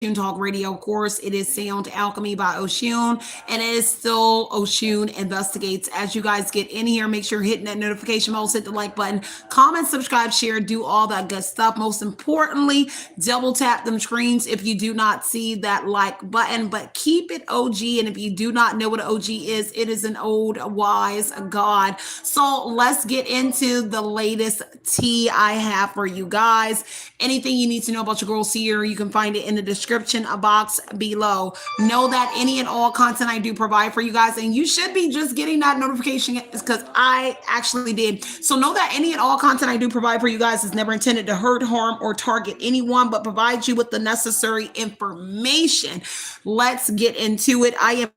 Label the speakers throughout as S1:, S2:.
S1: Talk Radio. Of course, it is Sound Alchemy by Oshun, and it is still Oshun Investigates. As you guys get in here, make sure you're hitting that notification bell, hit the like button, comment, subscribe, share, do all that good stuff. Most importantly, double tap them screens if you do not see that like button, but keep it OG. And if you do not know what an OG is, it is an old wise God. So let's get into the latest tea I have for you guys. Anything you need to know about your girl Seer, you can find it in the description box below. Know that any and all content I do provide for you guys, and you should be just getting that notification because I actually did. So know that any and all content I do provide for you guys is never intended to hurt, harm, or target anyone, but provide you with the necessary information. Let's get into it. I am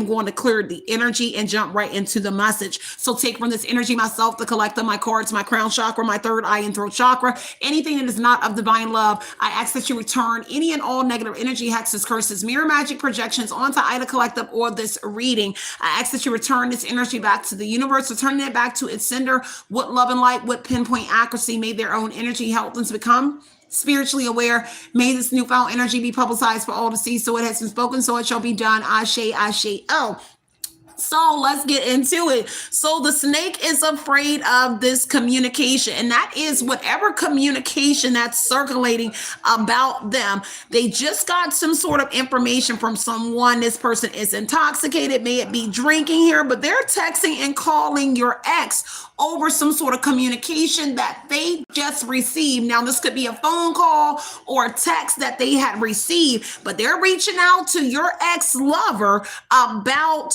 S1: going to clear the energy and jump right into the message. So take from this energy myself, the collector, my cards, my crown chakra, my third eye and throat chakra, anything that is not of divine love. I ask that you return any and all negative energy, hexes, curses, mirror magic projections onto Ida Collective or this reading. I ask that you return this energy back to the universe, returning it back to its sender with love and light, with pinpoint accuracy. May their own energy help them to become spiritually aware. May this newfound energy be publicized for all to see. So it has been spoken, so it shall be done. Ashe, ashe. Oh. So let's get into it. So the snake is afraid of this communication, and that is whatever communication that's circulating about them. They just got some sort of information from someone. This person is intoxicated, may it be drinking here, but they're texting and calling your ex over some sort of communication that they just received. Now, this could be a phone call or a text that they had received, but they're reaching out to your ex-lover about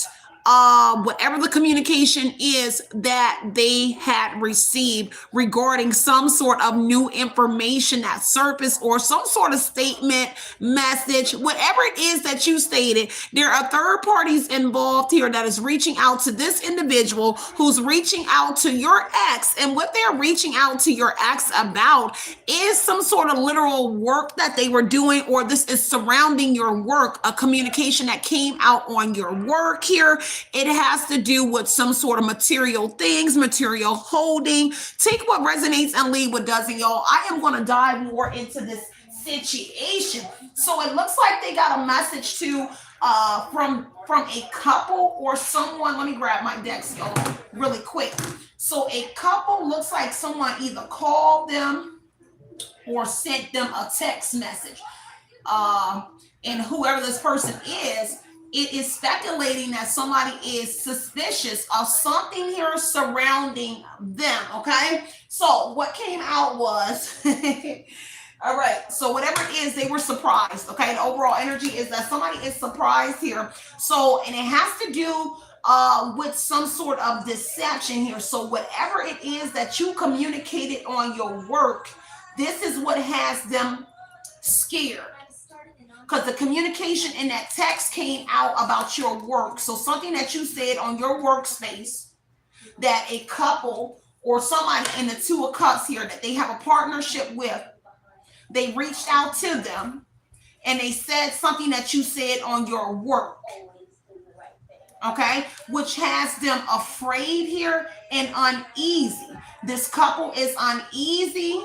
S1: whatever the communication is that they had received regarding some sort of new information that surfaced or some sort of statement, message, whatever it is that you stated. There are third parties involved here that is reaching out to this individual who's reaching out to your ex, and what they're reaching out to your ex about is some sort of literal work that they were doing, or this is surrounding your work, a communication that came out on your work here. It has to do with some sort of material things, material holding. Take what resonates and leave what doesn't, y'all. I am going to dive more into this situation. So it looks like they got a message to from a couple or someone. Let me grab my decks, y'all, really quick. So a couple, looks like someone either called them or sent them a text message. And whoever this person is, it is speculating that somebody is suspicious of something here surrounding them, okay? So what came out was, all right, so whatever it is, they were surprised, okay? The overall energy is that somebody is surprised here. So, and it has to do with some sort of deception here. So whatever it is that you communicated on your work, this is what has them scared. Because the communication in that text came out about your work. So something that you said on your workspace that a couple or somebody in the Two of Cups here that they have a partnership with, they reached out to them and they said something that you said on your work. Okay, which has them afraid here and uneasy. This couple is uneasy.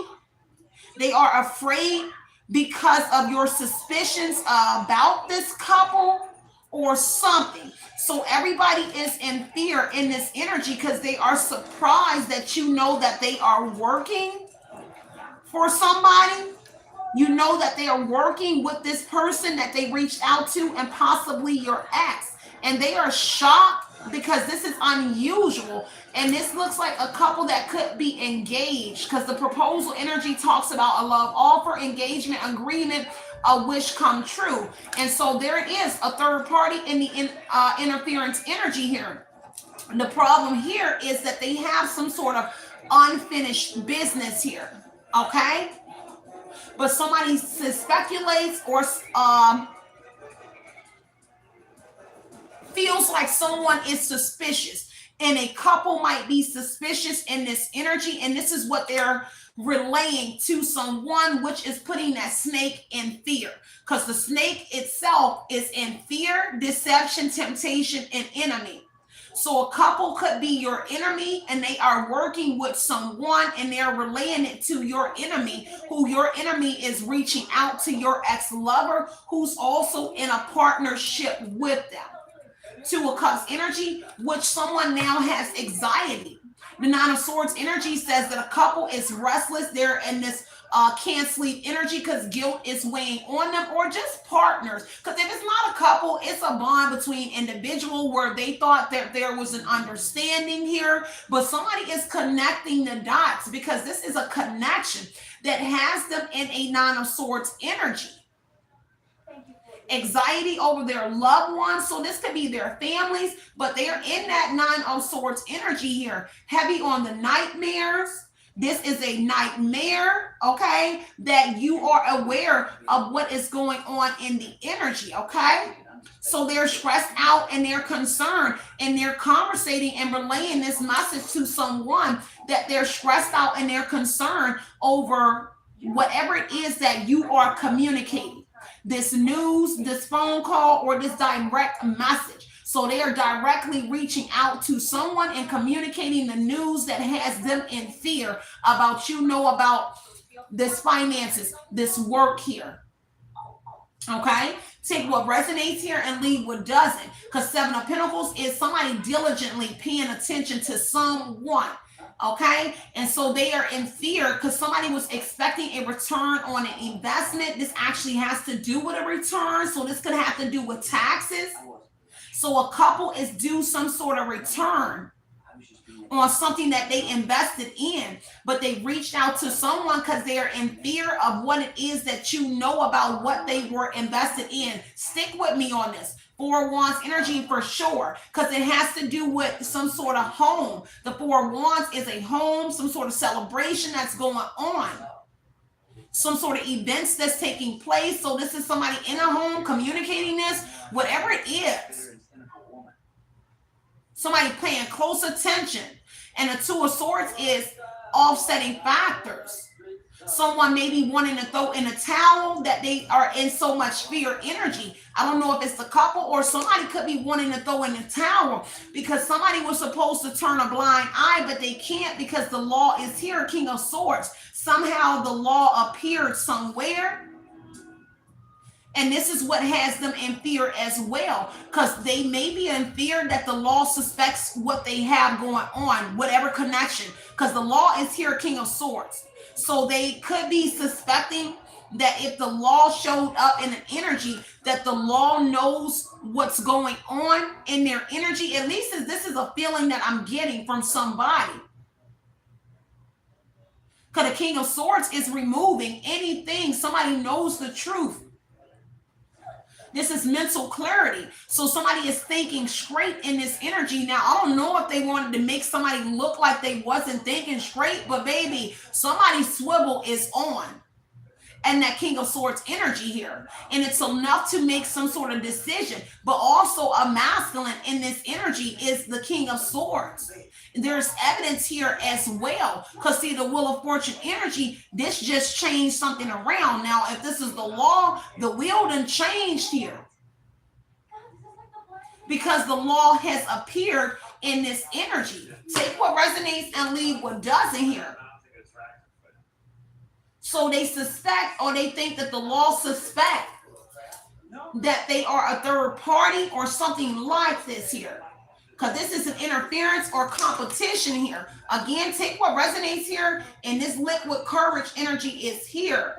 S1: They are afraid because of your suspicions about this couple or something. So everybody is in fear in this energy because they are surprised that you know that they are working for somebody. You know that they are working with this person that they reached out to, and possibly your ex. And they are shocked because this is unusual. And this looks like a couple that could be engaged, because the proposal energy talks about a love offer, engagement, agreement, a wish come true. And so there it is, a third party in the interference energy here. The problem here is that they have some sort of unfinished business here, okay? But somebody speculates or feels like someone is suspicious, and a couple might be suspicious in this energy, and this is what they're relaying to someone, which is putting that snake in fear, because the snake itself is in fear, deception, temptation, and enemy. So a couple could be your enemy and they are working with someone and they're relaying it to your enemy, who your enemy is reaching out to your ex-lover who's also in a partnership with them. Two of Cups energy, which someone now has anxiety. The Nine of Swords energy says that a couple is restless. They're in this can't sleep energy because guilt is weighing on them, or just partners. Because if it's not a couple, it's a bond between individual where they thought that there was an understanding here, but somebody is connecting the dots because this is a connection that has them in a Nine of Swords energy. Anxiety over their loved ones. So this could be their families, but they're in that Nine of Swords energy here. Heavy on the nightmares. This is a nightmare, okay, that you are aware of what is going on in the energy, okay? So they're stressed out and they're concerned and they're conversating and relaying this message to someone that they're stressed out and they're concerned over whatever it is that you are communicating. This news, this phone call, or this direct message. So they are directly reaching out to someone and communicating the news that has them in fear about, about this finances, this work here. Okay, take what resonates here and leave what doesn't. Because Seven of Pentacles is somebody diligently paying attention to someone. Okay, and so they are in fear because somebody was expecting a return on an investment. This actually has to do with a return, so this could have to do with taxes. So a couple is due some sort of return on something that they invested in, but they reached out to someone because they are in fear of what it is that you know about what they were invested in. Stick with me on this. Four of Wands energy for sure, because it has to do with some sort of home. The Four of Wands is a home, some sort of celebration that's going on, some sort of events that's taking place. So this is somebody in a home communicating this, whatever it is. Somebody paying close attention. And the Two of Swords is offsetting factors. Someone may be wanting to throw in a towel, that they are in so much fear energy. I don't know if it's the couple or somebody could be wanting to throw in a towel because somebody was supposed to turn a blind eye, but they can't because the law is here, King of Swords. Somehow the law appeared somewhere. And this is what has them in fear as well, because they may be in fear that the law suspects what they have going on, whatever connection, because the law is here, King of Swords. So they could be suspecting that if the law showed up in an energy, that the law knows what's going on in their energy. At least this is a feeling that I'm getting from somebody. Because the King of Swords is removing anything. Somebody knows the truth. This is mental clarity. So somebody is thinking straight in this energy. Now, I don't know if they wanted to make somebody look like they wasn't thinking straight, but baby, somebody's swivel is on. And that King of Swords energy here. And it's enough to make some sort of decision. But also a masculine in this energy is the King of Swords. There's evidence here as well. Because see, the Wheel of Fortune energy, this just changed something around. Now, if this is the law, the wheel done changed here. Because the law has appeared in this energy. Take what resonates and leave what doesn't here. So they suspect, or they think that the law suspect that they are a third party or something like this here. Because this is an interference or competition here. Again, take what resonates here. And this liquid courage energy is here.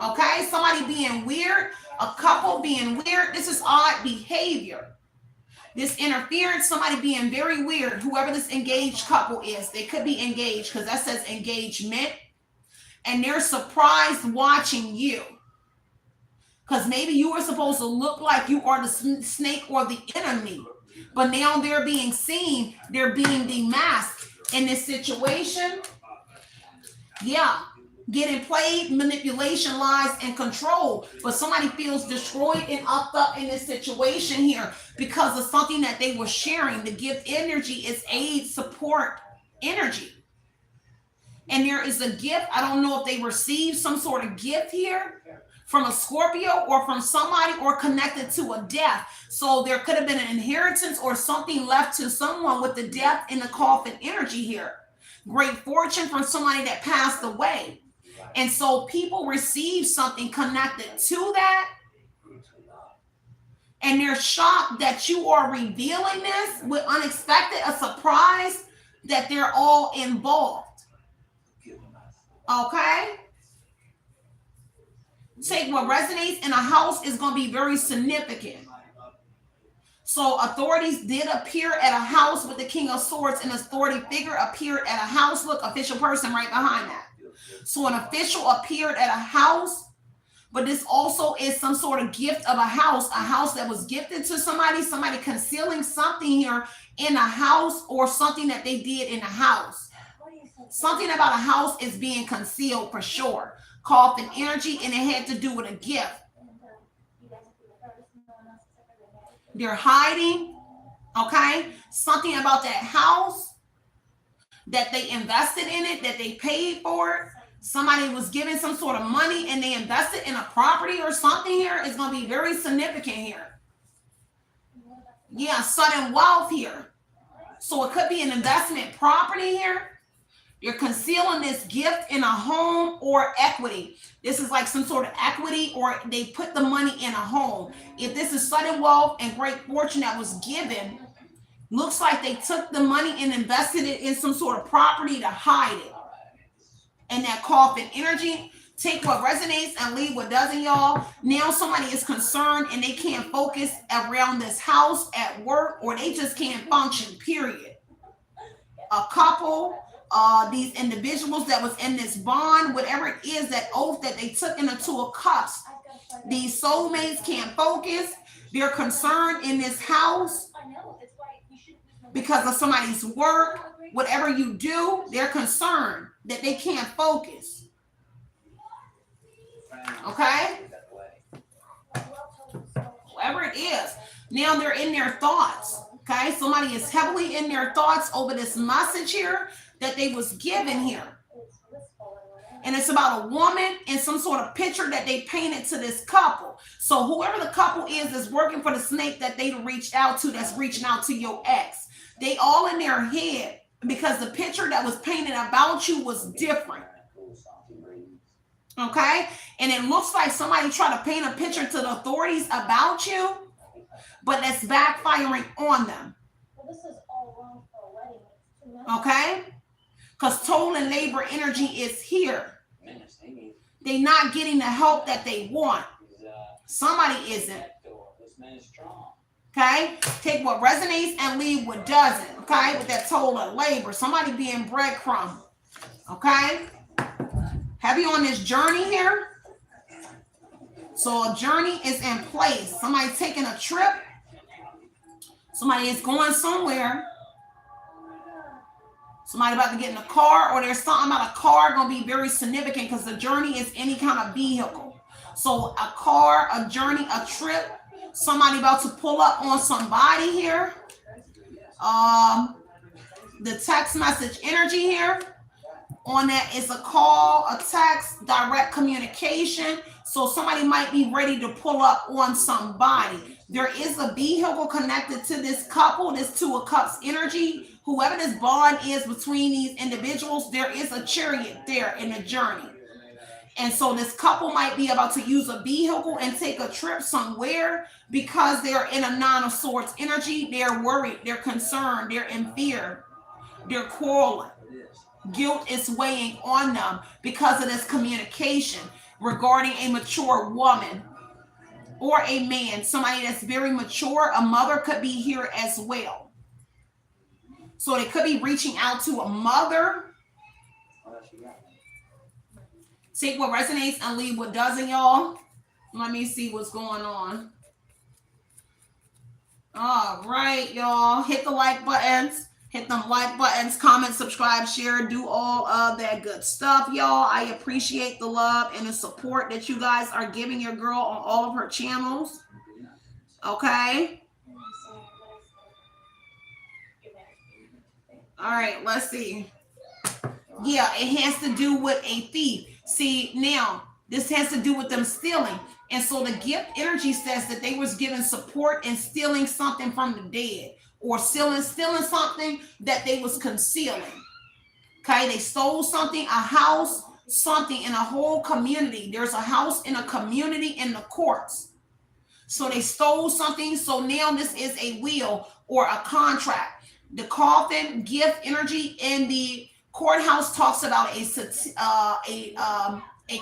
S1: Okay, somebody being weird, a couple being weird. This is odd behavior. This interference, somebody being very weird. Whoever this engaged couple is, they could be engaged because that says engagement. And they're surprised watching you. Because maybe you were supposed to look like you are the snake or the enemy. But now they're being seen. They're being demasked in this situation. Yeah. Getting played, manipulation, lies, and control. But somebody feels destroyed and up in this situation here because of something that they were sharing. The gift energy is aid, support energy. And there is a gift. I don't know if they received some sort of gift here from a Scorpio or from somebody or connected to a death. So there could have been an inheritance or something left to someone with the death in the coffin energy here. Great fortune from somebody that passed away. And so people receive something connected to that. And they're shocked that you are revealing this with unexpected, a surprise that they're all involved. Okay? Take what resonates in a house is going to be very significant. So authorities did appear at a house with the King of Swords. An authority figure appeared at a house. Look, official person right behind that. So an official appeared at a house. But this also is some sort of gift of a house that was gifted to somebody, somebody concealing something here in a house or something that they did in a house. Something about a house is being concealed for sure. Coffin energy, and it had to do with a gift. They're hiding, okay? Something about that house, that they invested in it, that they paid for it. Somebody was given some sort of money and they invested in a property or something here. It's going to be very significant here. Yeah, sudden wealth here. So it could be an investment property here. You're concealing this gift in a home or equity. This is like some sort of equity, or they put the money in a home. If this is sudden wealth and great fortune that was given, looks like they took the money and invested it in some sort of property to hide it. And that coffin energy, take what resonates and leave what doesn't, y'all. Now somebody is concerned and they can't focus around this house at work, or they just can't function, period. A couple, these individuals that was in this bond, whatever it is, that oath that they took in the Two of Cups, these soulmates can't focus. They're concerned in this house because of somebody's work. Whatever you do, they're concerned that they can't focus. Okay? Whatever it is. Now they're in their thoughts. Okay? Somebody is heavily in their thoughts over this message here that they was given here. And it's about a woman and some sort of picture that they painted to this couple. So whoever the couple is working for the snake that they reached out to, that's reaching out to your ex. They all in their head, because the picture that was painted about you was different. Okay? And it looks like somebody tried to paint a picture to the authorities about you, but that's backfiring on them. Okay? Because toll and labor energy is here. They're not getting the help that they want. Somebody isn't. Okay? Take what resonates and leave what doesn't. Okay? With that toll and labor. Somebody being breadcrumb. Okay? Heavy on this journey here. So a journey is in place. Somebody taking a trip. Somebody is going somewhere. Somebody about to get in a car, or there's something about a car going to be very significant because the journey is any kind of vehicle. So a car, a journey, a trip. Somebody about to pull up on somebody here. The text message energy here. On that is a call, a text, direct communication. So somebody might be ready to pull up on somebody. There is a vehicle connected to this couple, this Two of Cups energy. Whoever this bond is between these individuals, there is a chariot there in the journey. And so this couple might be about to use a vehicle and take a trip somewhere because they're in a Nine of Swords energy. They're worried, they're concerned, they're in fear, they're quarreling. Guilt is weighing on them because of this communication regarding a mature woman or a man, somebody that's very mature. A mother could be here as well. So they could be reaching out to a mother. Take what resonates and leave what doesn't, y'all. Let me see what's going on. All right, y'all. Hit the like buttons. Hit them like buttons, comment, subscribe, share, do all of that good stuff, y'all. I appreciate the love and the support that you guys are giving your girl on all of her channels. Okay. All right, let's see. Yeah, it has to do with a thief. See, now, This has to do with them stealing. And so the gift energy says that they was given support in stealing something from the dead, or stealing something that they was concealing. Okay, they stole something, a house, something in a whole community. There's a house in a community in the courts. So they stole something. So now this is a will or a contract. The coffin gift energy in the courthouse talks about a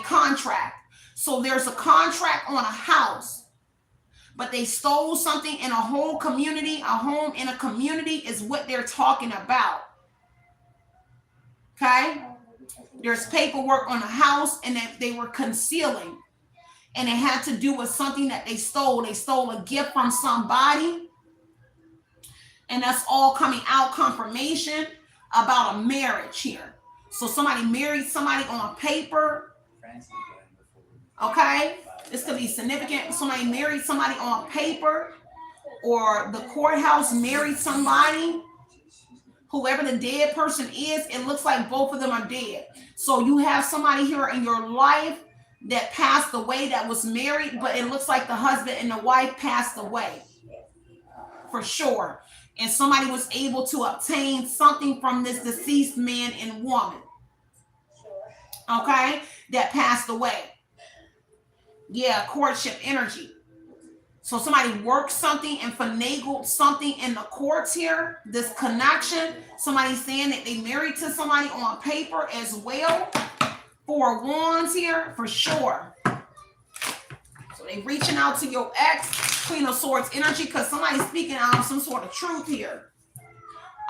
S1: contract. So there's a contract on a house, but they stole something in a whole community. A home in a community is what they're talking about. Okay, there's paperwork on a house, and that they were concealing, and it had to do with something that they stole. They stole a gift from somebody, and that's all coming out confirmation about a marriage here. So somebody married somebody on paper. Okay, this could be significant. Somebody married somebody on paper, or the courthouse married somebody. Whoever the dead person is, it looks like both of them are dead. So you have somebody here in your life that passed away, that was married, but it looks like the husband and the wife passed away for sure. And somebody was able to obtain something from this deceased man and woman, okay, that passed away. Yeah, courtship energy. So somebody worked something and finagled something in the courts here. This connection, somebody's saying that they married to somebody on paper as well. 4 of Wands here for sure. So they reaching out to your ex, Queen of Swords energy, because somebody's speaking out some sort of truth here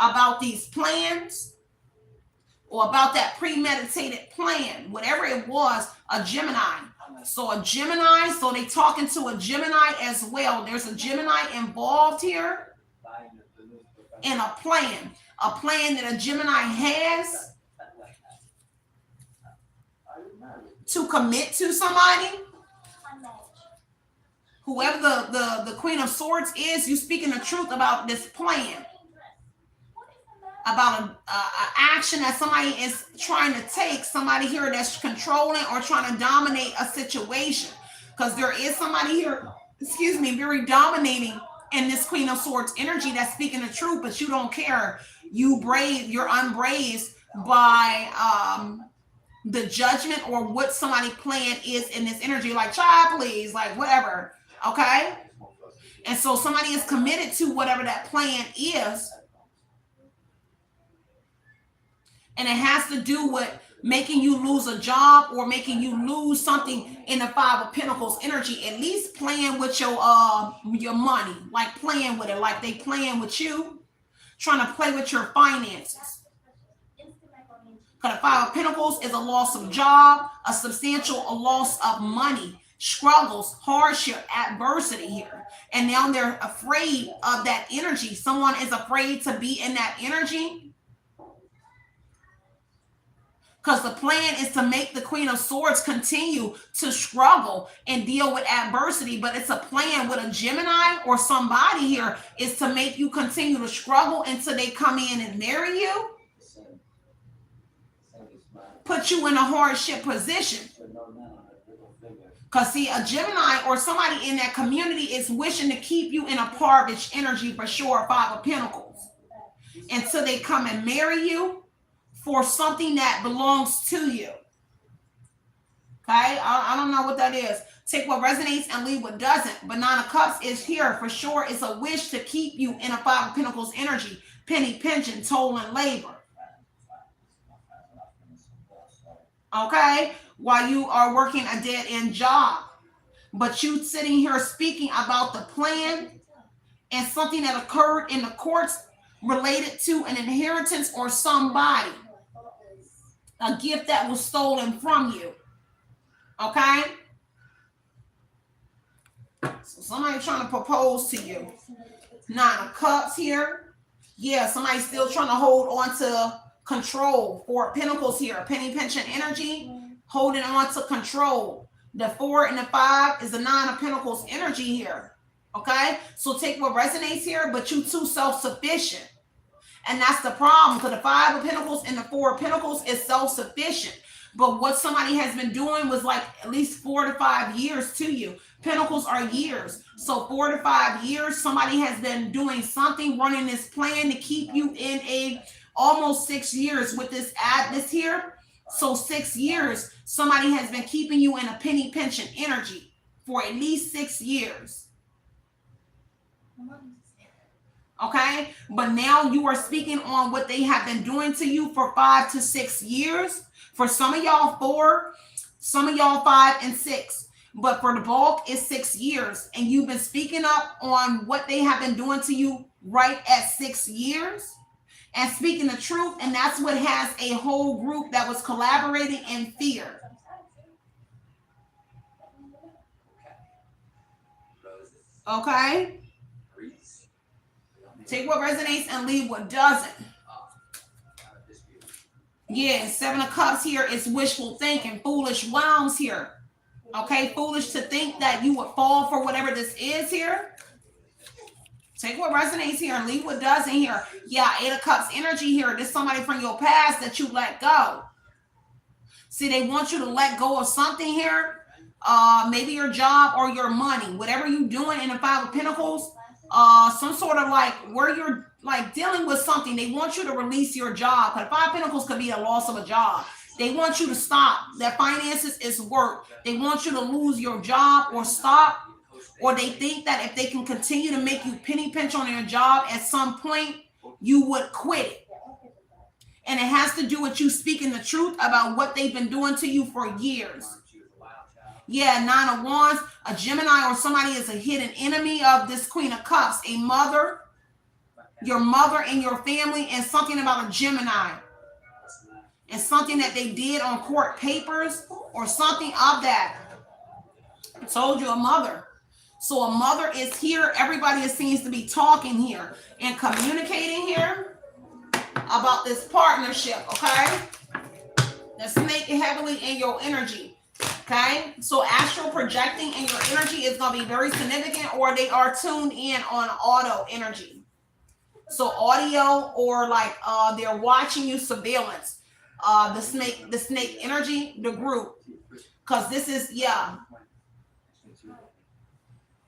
S1: about these plans, or about that premeditated plan, whatever it was, a Gemini. So a Gemini, so they talking to a Gemini as well. There's a Gemini involved here in a plan that a Gemini has to commit to somebody. Whoever the Queen of Swords is, you speaking the truth about this plan, about an action that somebody is trying to take, somebody here that's controlling or trying to dominate a situation. Because there is somebody here, excuse me, very dominating in this Queen of Swords energy that's speaking the truth, but you don't care. You're unbraced by the judgment or what somebody plan is in this energy. Like, child, please, like whatever, okay? And so somebody is committed to whatever that plan is. And it has to do with making you lose a job or making you lose something in the 5 of Pentacles energy. At least playing with your money, like playing with it, like they playing with you, trying to play with your finances. Because the 5 of Pentacles is a loss of job, a substantial loss of money, struggles, hardship, adversity here. And now they're afraid of that energy. Someone is afraid to be in that energy. Because the plan is to make the Queen of Swords continue to struggle and deal with adversity. But it's a plan with a Gemini or somebody here is to make you continue to struggle until they come in and marry you. Put you in a hardship position. Because see, a Gemini or somebody in that community is wishing to keep you in a parvish energy for sure, 5 of Pentacles. Until they come and marry you for something that belongs to you. Okay, I don't know what that is. Take what resonates and leave what doesn't. But 9 of Cups is here for sure. It's a wish to keep you in a 5 of Pentacles energy. Penny pension, toil and labor. Okay, while you are working a dead-end job. But you sitting here speaking about the plan and something that occurred in the courts related to an inheritance or somebody. A gift that was stolen from you. Okay? So somebody trying to propose to you. 9 of Cups here. Yeah, somebody's still trying to hold on to control. 4 of Pentacles here. Penny pension energy. Holding on to control. The 4 and the 5 is the 9 of Pentacles energy here. Okay? So take what resonates here, but you too self-sufficient. And that's the problem, because the 5 of Pentacles and the 4 of Pentacles is self-sufficient. But what somebody has been doing was like at least 4 to 5 years to you. Pentacles are years. So 4 to 5 years, somebody has been doing something, running this plan to keep you in a almost 6 years with this add this here. So 6 years, somebody has been keeping you in a penny pension energy for at least 6 years. Okay, but now you are speaking on what they have been doing to you for 5 to 6 years. For some of y'all 4, some of y'all 5 and 6, but for the bulk it's 6 years, and you've been speaking up on what they have been doing to you right at 6 years and speaking the truth, and that's what has a whole group that was collaborating in fear. Okay, take what resonates and leave what doesn't. Yeah, 7 of Cups here is wishful thinking, foolish wounds here. Okay, foolish to think that you would fall for whatever this is here. Take what resonates here and leave what doesn't here. Yeah, 8 of Cups energy here. This is somebody from your past that you let go. See, they want you to let go of something here. Maybe your job or your money. Whatever you're doing in the 5 of Pentacles, some sort of like where you're like dealing with something. They want you to release your job. Because 5 of Pentacles could be a loss of a job. They want you to stop. That finances is work. They want you to lose your job or stop. Or they think that if they can continue to make you penny pinch on your job, at some point you would quit it. And it has to do with you speaking the truth about what they've been doing to you for years. Yeah, 9 of Wands, a Gemini or somebody is a hidden enemy of this Queen of Cups. A mother, your mother and your family, and something about a Gemini. And something that they did on court papers or something of that. I told you, a mother. So a mother is here. Everybody seems to be talking here and communicating here about this partnership, okay? The snake heavily in your energy, okay? So astral projecting in your energy is going to be very significant, or they are tuned in on auto energy. So audio, or like they're watching you, surveillance. The snake energy, the group. Because this is, yeah.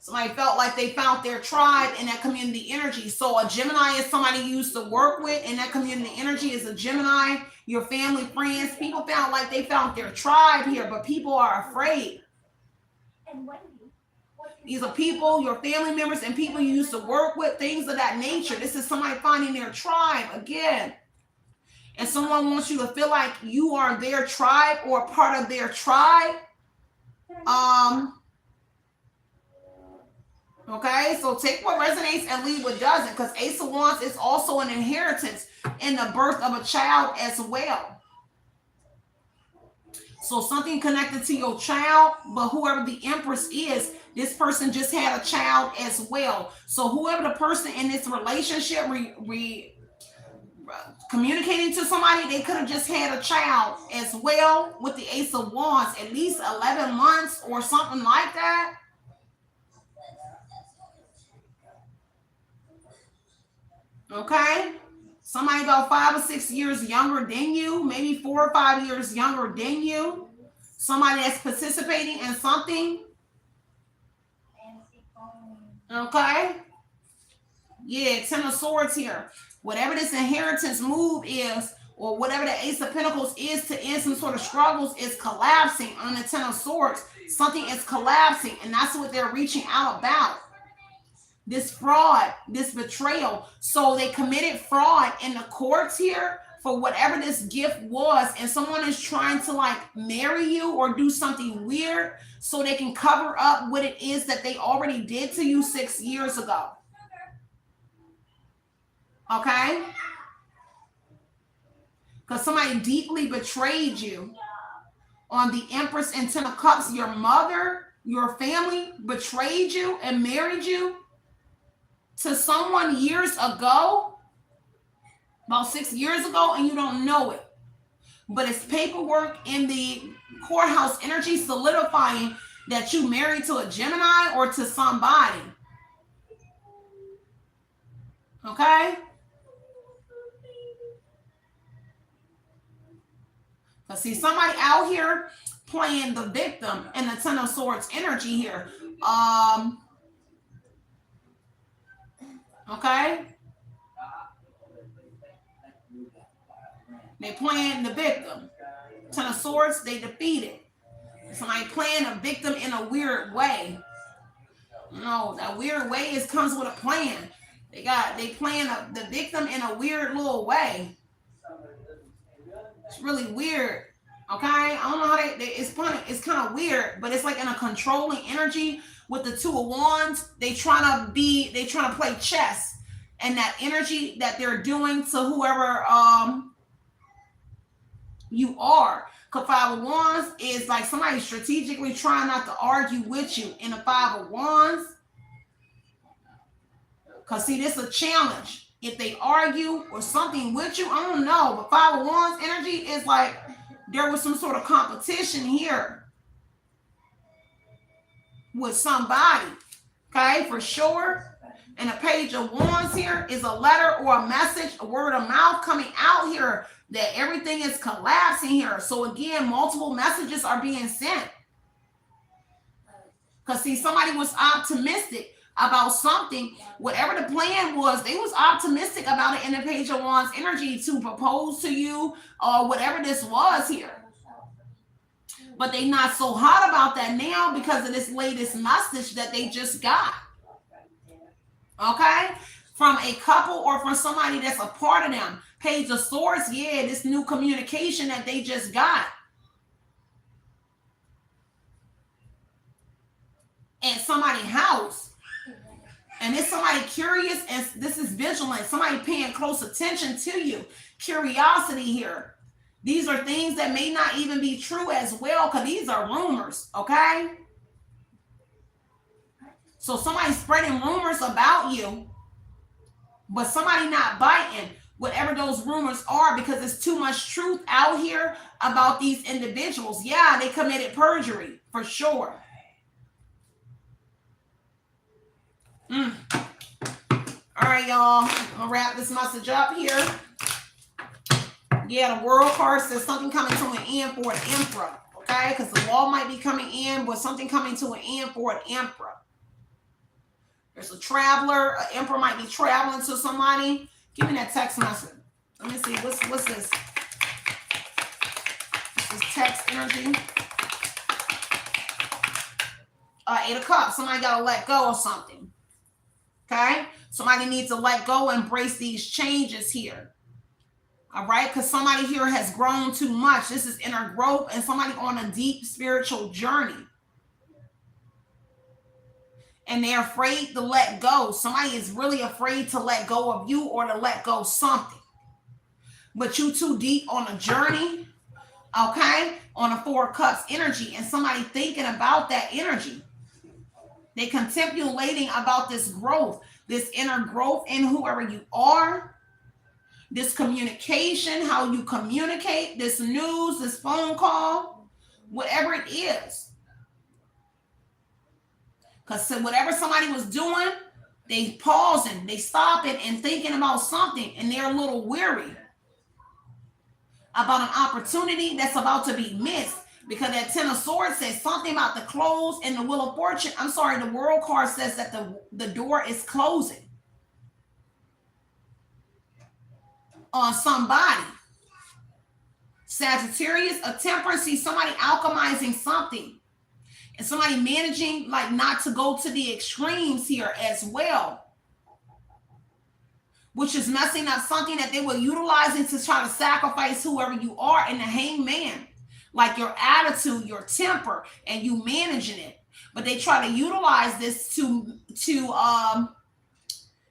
S1: Somebody felt like they found their tribe in that community energy. So a Gemini is somebody you used to work with, and that community energy is a Gemini, your family, friends. People felt like they found their tribe here, but people are afraid. These are people, your family members, and people you used to work with, things of that nature. This is somebody finding their tribe again. And someone wants you to feel like you are their tribe or part of their tribe. Okay, so take what resonates and leave what doesn't, because Ace of Wands is also an inheritance in the birth of a child as well. So something connected to your child, but whoever the Empress is, this person just had a child as well. So whoever the person in this relationship communicating to somebody, they could have just had a child as well with the Ace of Wands, at least 11 months or something like that. Okay, somebody about 5 or 6 years younger than you, maybe 4 or 5 years younger than you. Somebody that's participating in something. Okay. Yeah, 10 of Swords here. Whatever this inheritance move is, or whatever the Ace of Pentacles is to end some sort of struggles, is collapsing on the 10 of Swords. Something is collapsing, and that's what they're reaching out about. This fraud, this betrayal. So they committed fraud in the courts here for whatever this gift was, and someone is trying to like marry you or do something weird so they can cover up what it is that they already did to you 6 years ago. Okay? Because somebody deeply betrayed you. On the Empress and 10 of Cups, your mother, your family betrayed you and married you to someone years ago, about 6 years ago, and you don't know it. But it's paperwork in the courthouse energy solidifying that you married to a Gemini or to somebody. Okay? Because see, somebody out here playing the victim and the Ten of Swords energy here. Okay? They playing the victim. Ten of Swords, they defeated. Somebody playing a victim in a weird way. No, that weird way comes with a plan. They playing the victim in a weird little way. It's really weird. Okay, I don't know how it's funny. It's kind of weird, but it's like in a controlling energy with the Two of Wands. They trying to play chess, and that energy that they're doing to whoever you are. Because Five of Wands is like somebody strategically trying not to argue with you in the Five of Wands. Because see, this is a challenge. If they argue or something with you, I don't know. But Five of Wands energy is like there was some sort of competition here with somebody. Okay, for sure. And a Page of Wands here is a letter or a message, a word of mouth coming out here that everything is collapsing here. So again, multiple messages are being sent. Because see, somebody was optimistic about something. Whatever the plan was, they was optimistic about it in the Page of Wands energy to propose to you or whatever this was here. But they not so hot about that now because of this latest message that they just got. Okay? From a couple or from somebody that's a part of them. Page of Swords, yeah, this new communication that they just got. At somebody's house. And it's somebody curious, and this is vigilant. Somebody paying close attention to you. Curiosity here. These are things that may not even be true as well, because these are rumors, okay? So somebody's spreading rumors about you, but somebody not biting whatever those rumors are because there's too much truth out here about these individuals. Yeah, they committed perjury, for sure. All right, y'all. I'm going to wrap this message up here. Yeah, the World card says something coming to an end for an Emperor, okay? Because the law might be coming in, but something coming to an end for an Emperor. There's a traveler. An Emperor might be traveling to somebody. Give me that text message. Let me see. What's this? This is text energy. 8 of Cups. Somebody got to let go of something. Okay? Somebody needs to let go and embrace these changes here. All right? Because somebody here has grown too much. This is inner growth and somebody on a deep spiritual journey. And they're afraid to let go. Somebody is really afraid to let go of you or to let go of something. But you too deep on a journey, okay? On a 4 of Cups energy. And somebody thinking about that energy. They contemplating about this growth, this inner growth in whoever you are, this communication, how you communicate, this news, this phone call, whatever it is. Because whatever somebody was doing, they pausing, they stopping and thinking about something, and they're a little weary about an opportunity that's about to be missed. Because that 10 of Swords says something about the close and the Wheel of Fortune. I'm sorry, the World card says that the door is closing on somebody. Sagittarius, a Temperance, see somebody alchemizing something. And somebody managing like not to go to the extremes here as well. Which is messing up something that they were utilizing to try to sacrifice whoever you are in the Hangman. Like your attitude, your temper, and you managing it. But they try to utilize this to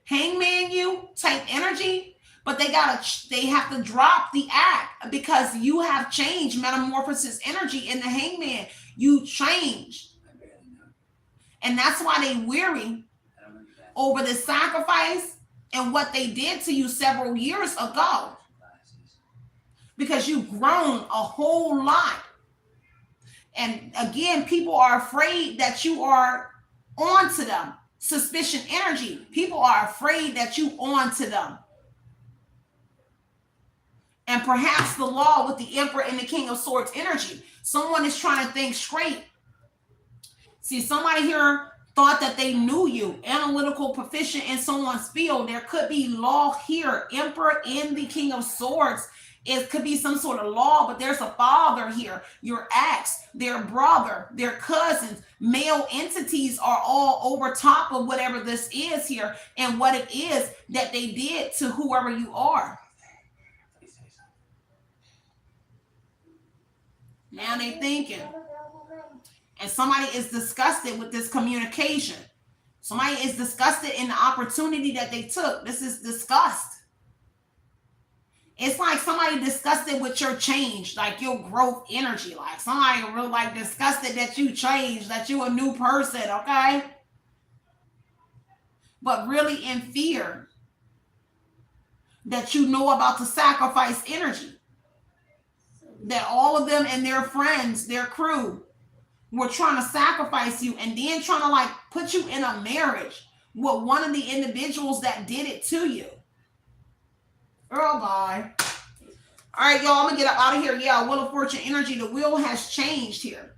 S1: hangman you type energy. But they have to drop the act because you have changed. Metamorphosis energy in the Hangman. You changed. And that's why they weary over the sacrifice and what they did to you several years ago. Because you've grown a whole lot. And again, people are afraid that you are onto them. Suspicion energy. People are afraid that you onto them. And perhaps the law with the Emperor and the King of Swords energy. Someone is trying to think straight. See, somebody here thought that they knew you, analytical, proficient in someone's field. There could be law here, Emperor and the King of Swords. It could be some sort of law, but there's a father here, your ex, their brother, their cousins, male entities are all over top of whatever this is here and what it is that they did to whoever you are. Now they thinking. And somebody is disgusted with this communication. Somebody is disgusted in the opportunity that they took. This is disgust. It's like somebody disgusted with your change, like your growth energy. Like somebody real like disgusted that you changed, that you a new person, okay? But really in fear that you know about the sacrifice energy. That all of them and their friends, their crew, were trying to sacrifice you and then trying to like put you in a marriage with one of the individuals that did it to you. Girl, bye. All right, y'all, I'm going to get up out of here. Yeah, Wheel of Fortune energy. The wheel has changed here.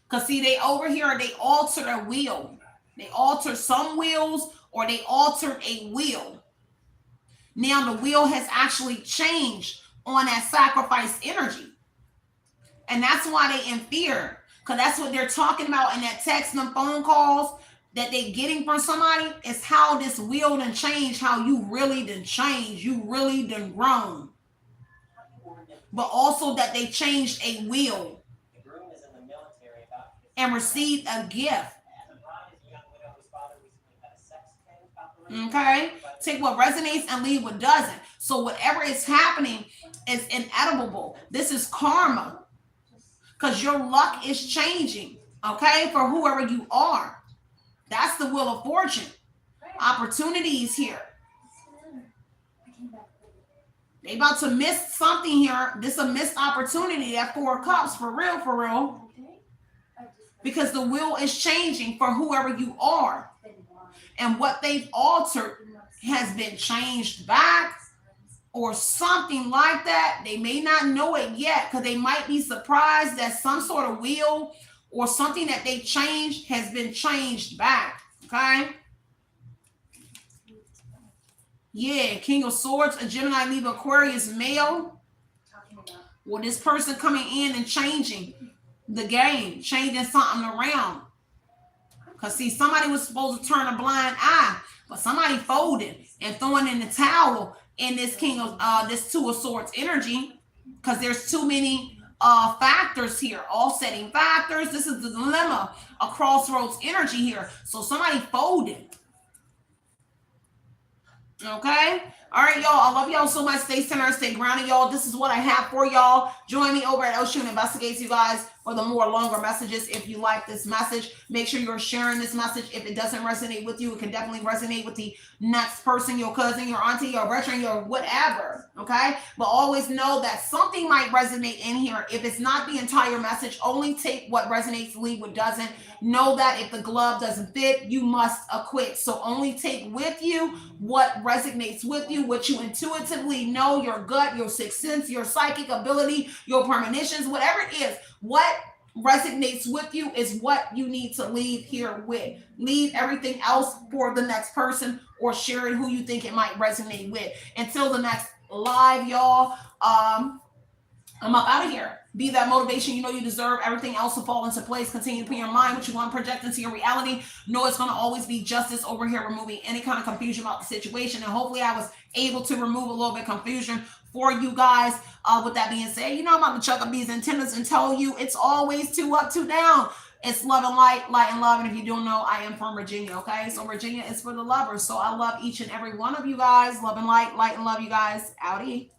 S1: Because, see, they over here, they altered a wheel. They altered some wheels or they altered a wheel. Now the wheel has actually changed on that sacrifice energy. And that's why they in fear. Because that's what they're talking about in that text and phone calls that they getting from somebody is how this wheel done changed, how you really done changed, you really done grown. But also that they changed a wheel and received a gift. Okay? Take what resonates and leave what doesn't. So whatever is happening is inedible. This is karma. Because your luck is changing. Okay? For whoever you are. That's the Wheel of Fortune. Opportunities here. They about to miss something here. This is a missed opportunity at 4 Cups. For real, for real. Because the wheel is changing for whoever you are. And what they've altered has been changed back or something like that. They may not know it yet because they might be surprised that some sort of wheel or something that they changed has been changed back. Okay? Yeah, King of Swords, a Gemini, Libra, Aquarius, male. Well, this person coming in and changing the game, changing something around. Because, see, somebody was supposed to turn a blind eye, but somebody folded and throwing in the towel in this King of, this Two of Swords energy because there's too many factors here, offsetting factors. This is the dilemma, a crossroads energy here. So somebody folded. Okay? All right, y'all. I love y'all so much. Stay centered, stay grounded, y'all. This is what I have for y'all. Join me over at Oshun Investigates, you guys, for the more longer messages. If you like this message, make sure you're sharing this message. If it doesn't resonate with you, it can definitely resonate with the next person, your cousin, your auntie, your veteran, your whatever. Okay? But always know that something might resonate in here. If it's not the entire message, only take what resonates, leave what doesn't. Know that if the glove doesn't fit, you must acquit. So only take with you what resonates with you, what you intuitively know, your gut, your sixth sense, your psychic ability, your premonitions, whatever it is. What resonates with you is what you need to leave here with. Leave everything else for the next person or share it who you think it might resonate with. Until the next live, y'all, I'm up out of here. Be that motivation you know you deserve. Everything else will fall into place. Continue to put in your mind what you want to project into your reality. Know it's going to always be justice over here, removing any kind of confusion about the situation. And hopefully I was able to remove a little bit of confusion for you guys. With that being said, you know I'm about to chuck up these antennas and tell you it's always 2 up, 2 down. It's love and light, light and love. And if you don't know, I am from Virginia, okay? So Virginia is for the lovers. So I love each and every one of you guys. Love and light, light and love you guys. Outie.